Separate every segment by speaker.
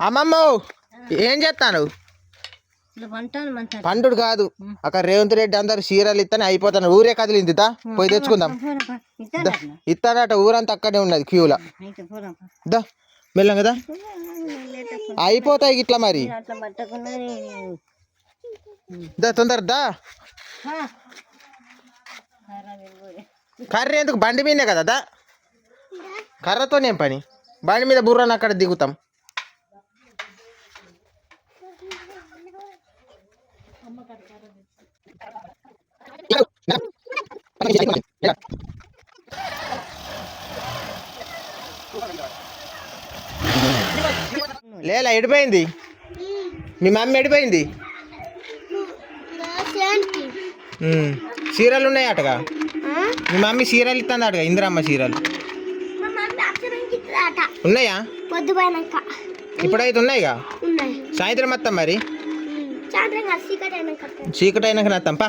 Speaker 1: అమ్మమ్మ ఏం చేస్తాను? పండుడు కాదు అక్కడ రేవంత్ రెడ్డి అందరు చీరలు ఇస్తానే అయిపోతాను. ఊరే కదిలింది దా పోయి తెచ్చుకుందాం. ఇస్తానట ఊరంతా అక్కడే ఉన్నది క్యూలా. దా మెల్లం కదా అయిపోతాయి ఇట్లా మరి. దా తొందర దా. కర్రీ ఎందుకు బండి మీదే కదా దా. కర్రతోనేం పని, బండి మీద బుర్రని అక్కడ దిగుతాం. లేలా ఎడిపోయింది మీ మమ్మీ? ఎడిపోయింది? చీరలు ఉన్నాయి అటగా మీ మమ్మీ చీరలు ఇస్తుంది అటగా, ఇందిరమ్మ చీరలు ఉన్నాయా? ఇప్పుడైతే ఉన్నాయిగా. సాయంత్రం వస్తాం మరి. చీకటి అయినాక వస్తాం పా.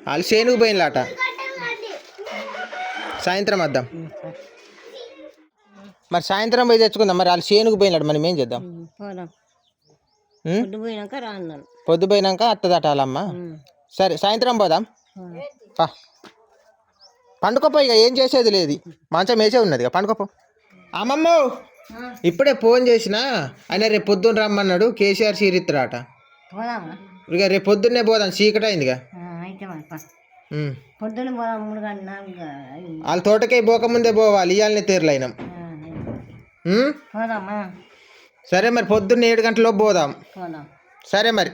Speaker 1: వాళ్ళు చేనుకు పోయినలాట, సాయంత్రం వద్దాం. మరి సాయంత్రం పోయి తెచ్చుకుందాం. మరి వాళ్ళు చేనుకు పోయినాడు, మనం ఏం చేద్దాం? పొద్దు పోయినాక వస్తుందట వాళ్ళమ్మ. సరే సాయంత్రం పోదాం పా. పండుకోపో, ఇక ఏం చేసేది లేదు, మంచం వేసే ఉన్నది పండుకోపో. అమ్మమ్మ ఇప్పుడే ఫోన్ చేసిన, ఆయన రేపు పొద్దున్న రమ్మన్నాడు. కేసీఆర్ చీరిత్తారట. ఇక రేపు పొద్దున్నే పోదాం, చీకటి అయిందిగా. వాళ్ళ తోటకే పోకముందే పోవాలి, ఇవాళనే తీరలైనాం. సరే మరి పొద్దున్న 7 గంటలకు పోదాం. సరే మరి.